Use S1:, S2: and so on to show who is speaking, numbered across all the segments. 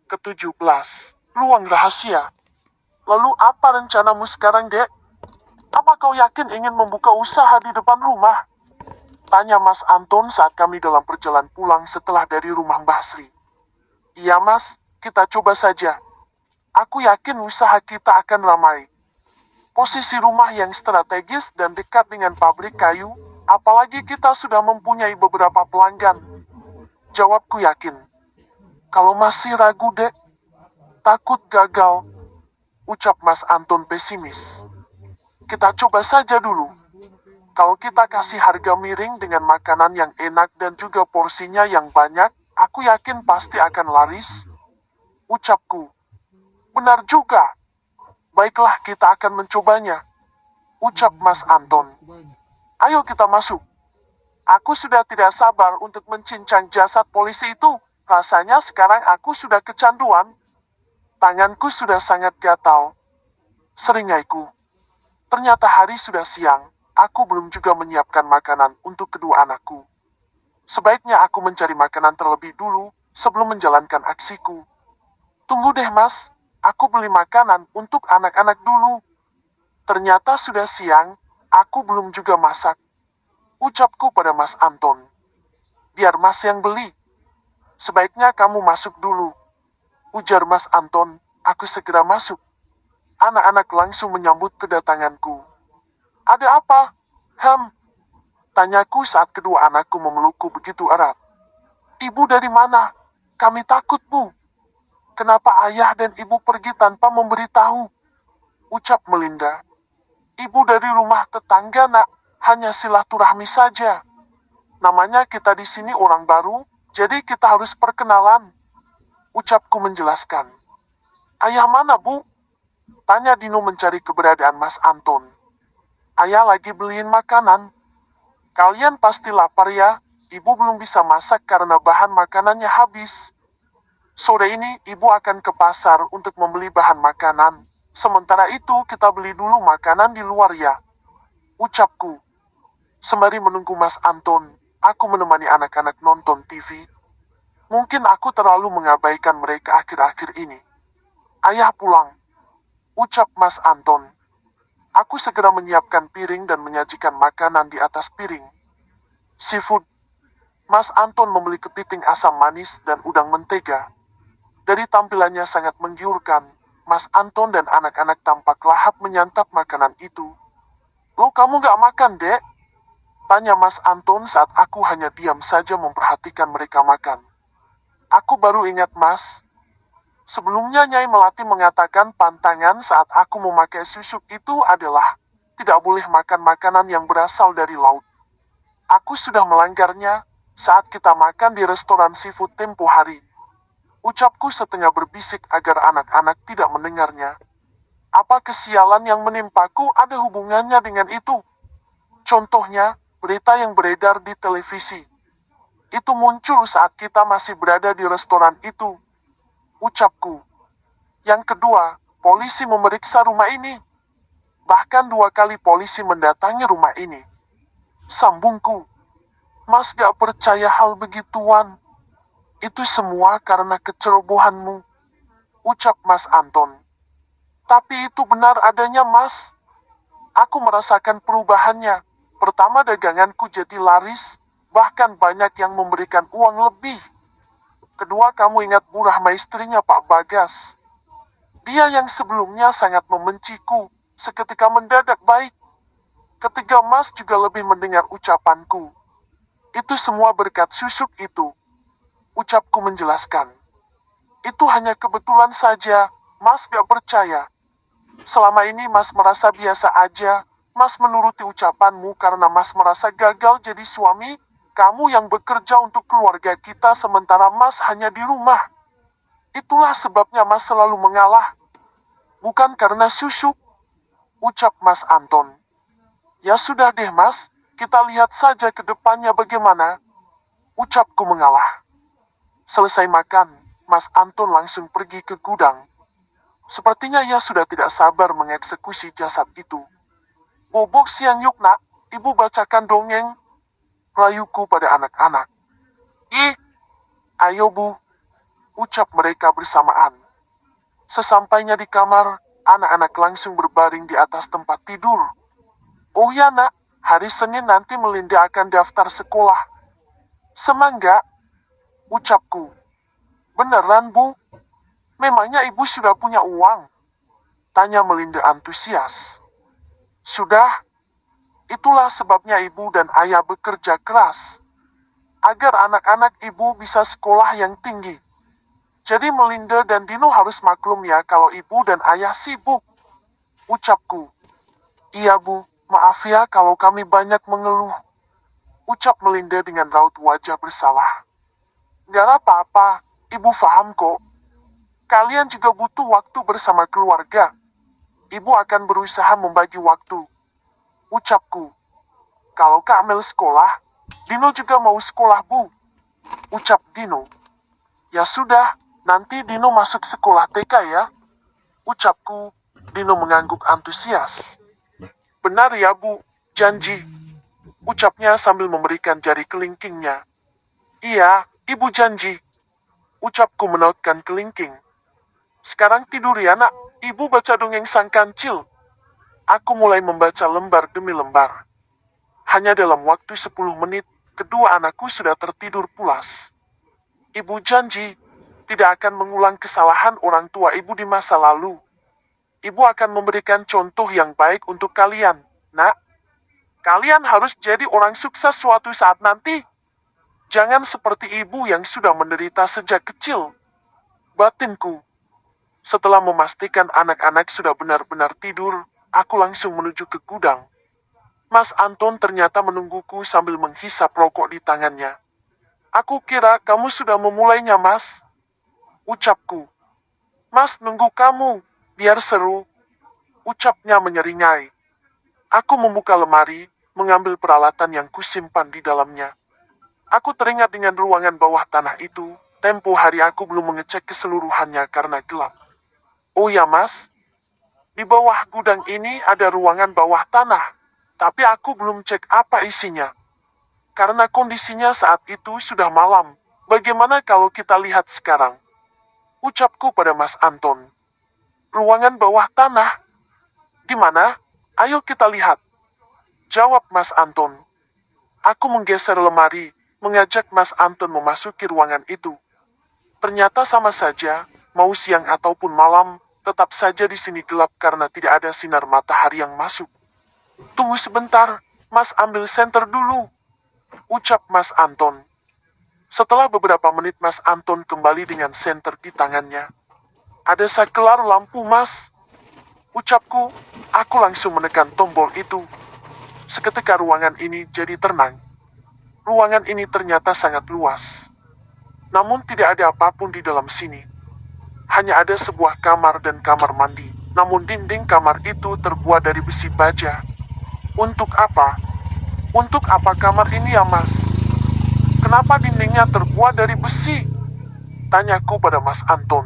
S1: Ke-17. Ruang rahasia. Lalu apa rencanamu sekarang, Dek? Apa kau yakin ingin membuka usaha di depan rumah? Tanya Mas Anton saat kami dalam perjalanan pulang setelah dari rumah Mbah Sri. Iya Mas, kita coba saja. Aku yakin usaha kita akan ramai. Posisi rumah yang strategis dan dekat dengan pabrik kayu, apalagi kita sudah mempunyai beberapa pelanggan. Jawabku yakin. Kalau masih ragu, Dek, takut gagal, ucap Mas Anton pesimis. Kita coba saja dulu. Kalau kita kasih harga miring dengan makanan yang enak dan juga porsinya yang banyak, aku yakin pasti akan laris, ucapku. Benar juga. Baiklah, kita akan mencobanya, ucap Mas Anton. Ayo kita masuk. Aku sudah tidak sabar untuk mencincang jasad polisi itu. Rasanya sekarang aku sudah kecanduan. Tanganku sudah sangat gatal. Seringaiku. Ternyata hari sudah siang. Aku belum juga menyiapkan makanan untuk kedua anakku. Sebaiknya aku mencari makanan terlebih dulu sebelum menjalankan aksiku. Tunggu deh Mas, aku beli makanan untuk anak-anak dulu. Ternyata sudah siang, aku belum juga masak. Ucapku pada Mas Anton. Biar Mas yang beli. Sebaiknya kamu masuk dulu. Ujar Mas Anton, aku segera masuk. Anak-anak langsung menyambut kedatanganku. Ada apa? Tanyaku saat kedua anakku memelukku begitu erat. Ibu dari mana? Kami takut, Bu. Kenapa ayah dan ibu pergi tanpa memberitahu? Ucap Melinda. Ibu dari rumah tetangga, Nak. Hanya silaturahmi saja. Namanya kita di sini orang baru, jadi kita harus perkenalan. Ucapku menjelaskan. Ayah mana, Bu? Tanya Dino mencari keberadaan Mas Anton. Ayah lagi beliin makanan. Kalian pasti lapar ya, ibu belum bisa masak karena bahan makanannya habis. Sore ini ibu akan ke pasar untuk membeli bahan makanan. Sementara itu kita beli dulu makanan di luar ya. Ucapku. Sembari menunggu Mas Anton, aku menemani anak-anak nonton TV. Mungkin aku terlalu mengabaikan mereka akhir-akhir ini. Ayah pulang. Ucap Mas Anton. Aku segera menyiapkan piring dan menyajikan makanan di atas piring. Seafood. Mas Anton membeli kepiting asam manis dan udang mentega. Dari tampilannya sangat menggiurkan, Mas Anton dan anak-anak tampak lahap menyantap makanan itu. Lo kamu gak makan, Dek? Tanya Mas Anton saat aku hanya diam saja memperhatikan mereka makan. Aku baru ingat, Mas. Sebelumnya Nyai Melati mengatakan pantangan saat aku memakai susuk itu adalah tidak boleh makan makanan yang berasal dari laut. Aku sudah melanggarnya saat kita makan di restoran seafood tempo hari. Ucapku setengah berbisik agar anak-anak tidak mendengarnya. Apa kesialan yang menimpaku ada hubungannya dengan itu? Contohnya, berita yang beredar di televisi. Itu muncul saat kita masih berada di restoran itu. Ucapku. Yang kedua, polisi memeriksa rumah ini. Bahkan 2 kali polisi mendatangi rumah ini. Sambungku. Mas gak percaya hal begituan. Itu semua karena kecerobohanmu. Ucap Mas Anton. Tapi itu benar adanya, Mas. Aku merasakan perubahannya. Pertama daganganku jadi laris, bahkan banyak yang memberikan uang lebih. Kedua, kamu ingat Bu Rahma istrinya Pak Bagas. Dia yang sebelumnya sangat membenciku, seketika mendadak baik. Ketiga, Mas juga lebih mendengar ucapanku. Itu semua berkat susuk itu. Ucapku menjelaskan. Itu hanya kebetulan saja, Mas gak percaya. Selama ini Mas merasa biasa aja, Mas menuruti ucapanmu karena Mas merasa gagal jadi suami, kamu yang bekerja untuk keluarga kita sementara Mas hanya di rumah. Itulah sebabnya Mas selalu mengalah. Bukan karena susuk, ucap Mas Anton. Ya sudah deh Mas, kita lihat saja ke depannya bagaimana. Ucapku mengalah. Selesai makan, Mas Anton langsung pergi ke gudang. Sepertinya ia sudah tidak sabar mengeksekusi jasad itu. Bobok siang yuk nak, ibu bacakan dongeng. Rayuku pada anak-anak. Ih, ayo bu. ucap mereka bersamaan. Sesampainya di kamar, anak-anak langsung berbaring di atas tempat tidur. Oh ya nak, hari Senin nanti Melinda akan daftar sekolah. Semangga, ucapku. Beneran bu? Memangnya ibu sudah punya uang? Tanya Melinda antusias. Sudah, itulah sebabnya ibu dan ayah bekerja keras. Agar anak-anak ibu bisa sekolah yang tinggi. Jadi Melinda dan Dino harus maklum ya kalau ibu dan ayah sibuk. Ucapku. Iya bu, maaf ya kalau kami banyak mengeluh. Ucap Melinda dengan raut wajah bersalah. Gak apa-apa, ibu paham kok. Kalian juga butuh waktu bersama keluarga. Ibu akan berusaha membagi waktu. Ucapku. Kalau Kak Mel sekolah, Dino juga mau sekolah bu. Ucap Dino. Ya sudah, nanti Dino masuk sekolah TK ya. Ucapku. Dino mengangguk antusias. Benar ya bu, janji. Ucapnya sambil memberikan jari kelingkingnya. Iya, ibu janji. Ucapku menautkan kelingking. Sekarang tidur ya nak, ibu baca dongeng sang kancil. Aku mulai membaca lembar demi lembar. Hanya dalam waktu 10 menit, kedua anakku sudah tertidur pulas. Ibu janji, tidak akan mengulang kesalahan orang tua ibu di masa lalu. Ibu akan memberikan contoh yang baik untuk kalian, nak. Kalian harus jadi orang sukses suatu saat nanti. Jangan seperti ibu yang sudah menderita sejak kecil. Batinku. Setelah memastikan anak-anak sudah benar-benar tidur, aku langsung menuju ke gudang. Mas Anton ternyata menungguku sambil menghisap rokok di tangannya. Aku kira kamu sudah memulainya, Mas. Ucapku. Mas nunggu kamu, biar seru. Ucapnya menyeringai. Aku membuka lemari, mengambil peralatan yang kusimpan di dalamnya. Aku teringat dengan ruangan bawah tanah itu. Tempo hari aku belum mengecek keseluruhannya karena gelap. Oh ya mas, di bawah gudang ini ada ruangan bawah tanah, tapi aku belum cek apa isinya. Karena kondisinya saat itu sudah malam, bagaimana kalau kita lihat sekarang? Ucapku pada Mas Anton. Ruangan bawah tanah? Di mana? Ayo kita lihat. Jawab Mas Anton. Aku menggeser lemari, mengajak Mas Anton memasuki ruangan itu. Ternyata sama saja, mau siang ataupun malam, tetap saja di sini gelap karena tidak ada sinar matahari yang masuk. Tunggu sebentar, Mas ambil senter dulu. Ucap Mas Anton. Setelah beberapa menit Mas Anton kembali dengan senter di tangannya. Ada sakelar lampu mas. Ucapku, aku langsung menekan tombol itu. Seketika ruangan ini jadi tenang. Ruangan ini ternyata sangat luas. Namun tidak ada apapun di dalam sini. Hanya ada sebuah kamar dan kamar mandi. Namun dinding kamar itu terbuat dari besi baja. Untuk apa? Untuk apa kamar ini ya mas? Kenapa dindingnya terbuat dari besi? Tanyaku pada Mas Anton.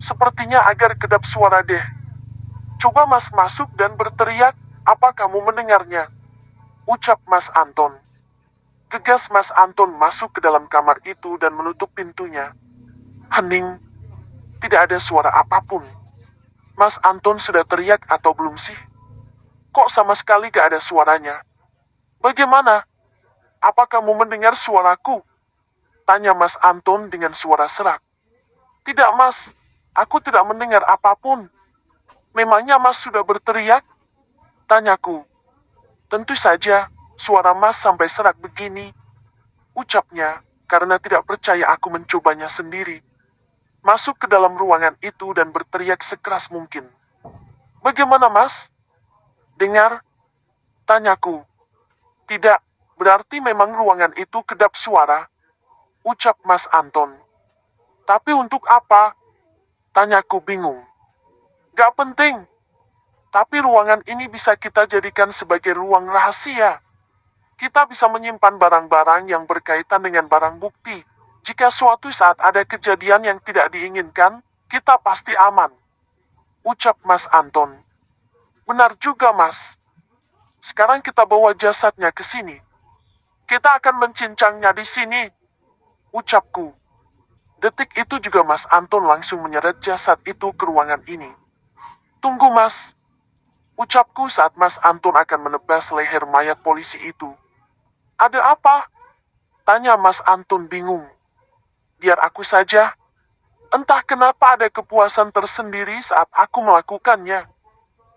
S1: Sepertinya agar kedap suara deh. Coba mas masuk dan berteriak, apa kamu mendengarnya? Ucap Mas Anton. Gegas Mas Anton masuk ke dalam kamar itu dan menutup pintunya. Hening. Tidak ada suara apapun. Mas Anton sudah teriak atau belum sih? Kok sama sekali gak ada suaranya? Bagaimana? Apa kamu mendengar suaraku? Tanya Mas Anton dengan suara serak. Tidak mas, aku tidak mendengar apapun. Memangnya mas sudah berteriak? Tanyaku. Tentu saja, suara mas sampai serak begini. Ucapnya, karena tidak percaya aku mencobanya sendiri. Masuk ke dalam ruangan itu dan berteriak sekeras mungkin. Bagaimana mas? Dengar? Tanyaku. Tidak, berarti memang ruangan itu kedap suara. Ucap Mas Anton. Tapi untuk apa? Tanyaku bingung. Gak penting. Tapi ruangan ini bisa kita jadikan sebagai ruang rahasia. Kita bisa menyimpan barang-barang yang berkaitan dengan barang bukti. Jika suatu saat ada kejadian yang tidak diinginkan, kita pasti aman. Ucap Mas Anton. Benar juga mas. Sekarang kita bawa jasadnya ke sini. Kita akan mencincangnya di sini. Ucapku. Detik itu juga Mas Anton langsung menyeret jasad itu ke ruangan ini. Tunggu Mas, ucapku saat Mas Anton akan menebas leher mayat polisi itu. Ada apa? Tanya Mas Anton bingung. Biar aku saja. Entah kenapa ada kepuasan tersendiri saat aku melakukannya.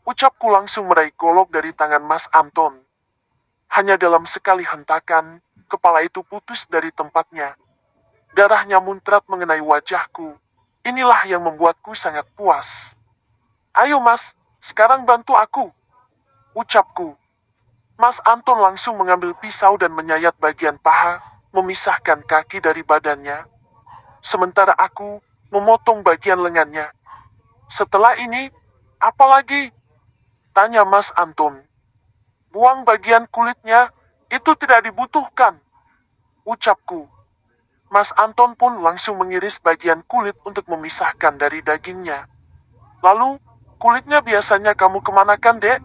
S1: Ucapku langsung meraih golok dari tangan Mas Anton. Hanya dalam sekali hentakan, kepala itu putus dari tempatnya. Darahnya muncrat mengenai wajahku. Inilah yang membuatku sangat puas. Ayo Mas, sekarang bantu aku. Ucapku. Mas Anton langsung mengambil pisau dan menyayat bagian paha, memisahkan kaki dari badannya. Sementara aku memotong bagian lengannya. Setelah ini, apa lagi? Tanya Mas Anton. Buang bagian kulitnya, itu tidak dibutuhkan. Ucapku. Mas Anton pun langsung mengiris bagian kulit untuk memisahkan dari dagingnya. Lalu, kulitnya biasanya kamu kemanakan, Dek?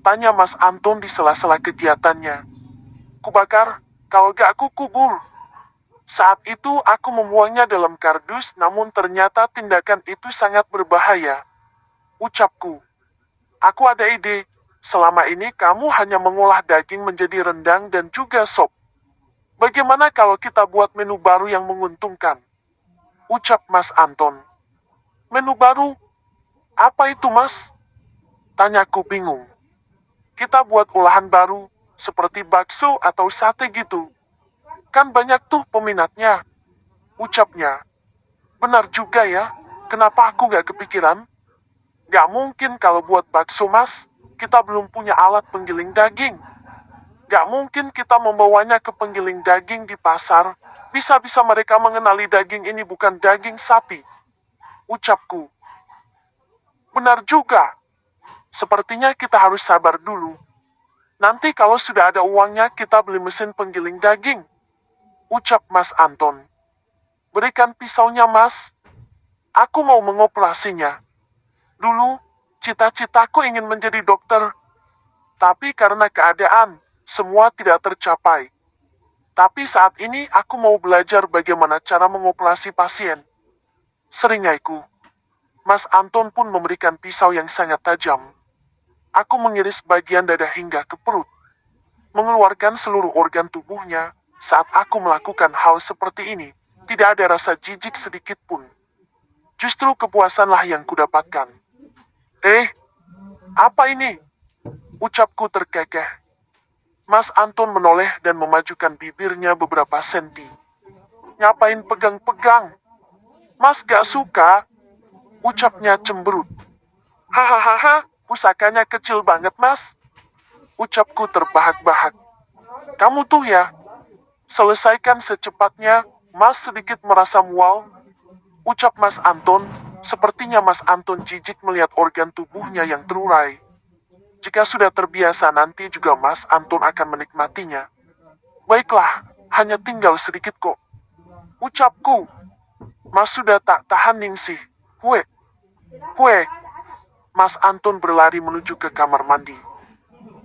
S1: Tanya Mas Anton di sela-sela kegiatannya. Kubakar, kalau gak aku kubur. Saat itu aku membuangnya dalam kardus, namun ternyata tindakan itu sangat berbahaya. Ucapku. Aku ada ide. Selama ini kamu hanya mengolah daging menjadi rendang dan juga sop. Bagaimana kalau kita buat menu baru yang menguntungkan? Ucap Mas Anton. Menu baru? Apa itu Mas? Tanyaku bingung. Kita buat olahan baru, seperti bakso atau sate gitu. Kan banyak tuh peminatnya. Ucapnya. Benar juga ya, kenapa aku gak kepikiran? Gak mungkin kalau buat bakso Mas, kita belum punya alat penggiling daging. Gak mungkin kita membawanya ke penggiling daging di pasar, bisa-bisa mereka mengenali daging ini bukan daging sapi. Ucapku. Benar juga. Sepertinya kita harus sabar dulu. Nanti kalau sudah ada uangnya kita beli mesin penggiling daging. Ucap Mas Anton. Berikan pisaunya Mas. Aku mau mengoperasinya. Dulu, cita-citaku ingin menjadi dokter. Tapi karena keadaan, semua tidak tercapai. Tapi saat ini aku mau belajar bagaimana cara mengoperasi pasien. Seringaiku. Mas Anton pun memberikan pisau yang sangat tajam. Aku mengiris bagian dada hingga ke perut. Mengeluarkan seluruh organ tubuhnya. Saat aku melakukan hal seperti ini, tidak ada rasa jijik sedikit pun. Justru kepuasanlah yang kudapatkan. Apa ini? Ucapku terkekeh. Mas Anton menoleh dan memajukan bibirnya beberapa senti. Ngapain pegang-pegang? Mas gak suka? Ucapnya cemberut. Hahaha, pusakanya kecil banget Mas. Ucapku terbahak-bahak. Kamu tuh ya. Selesaikan secepatnya, Mas sedikit merasa mual. Ucap Mas Anton, sepertinya Mas Anton jijik melihat organ tubuhnya yang terurai. Jika sudah terbiasa nanti juga Mas Anton akan menikmatinya. Baiklah, hanya tinggal sedikit kok. Ucapku. Mas sudah tak tahan ningsih. Hue. Mas Anton berlari menuju ke kamar mandi.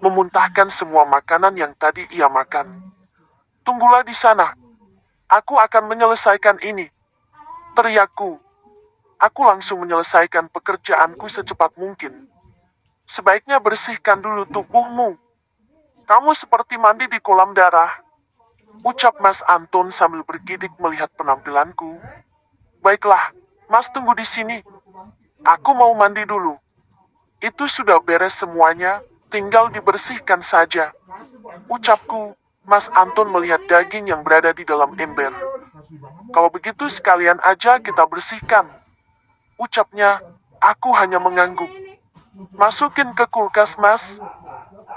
S1: Memuntahkan semua makanan yang tadi ia makan. Tunggulah di sana. Aku akan menyelesaikan ini. Teriakku. Aku langsung menyelesaikan pekerjaanku secepat mungkin. Sebaiknya bersihkan dulu tubuhmu. Kamu seperti mandi di kolam darah. Ucap Mas Anton sambil bergidik melihat penampilanku. Baiklah, Mas tunggu di sini. Aku mau mandi dulu. Itu sudah beres semuanya, tinggal dibersihkan saja. Ucapku, Mas Anton melihat daging yang berada di dalam ember. Kalau begitu sekalian aja kita bersihkan. Ucapnya, aku hanya mengangguk. Masukin ke kulkas Mas.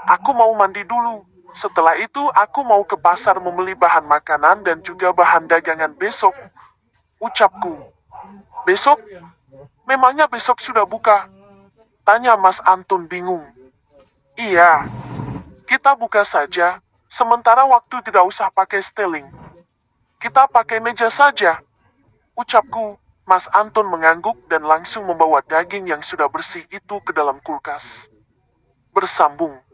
S1: Aku mau mandi dulu. Setelah itu aku mau ke pasar membeli bahan makanan dan juga bahan dagangan besok. Ucapku. Besok? Memangnya besok sudah buka? Tanya Mas Anton bingung. Iya. Kita buka saja. Sementara waktu tidak usah pakai steling. Kita pakai meja saja. Ucapku. Mas Anton mengangguk dan langsung membawa daging yang sudah bersih itu ke dalam kulkas. Bersambung.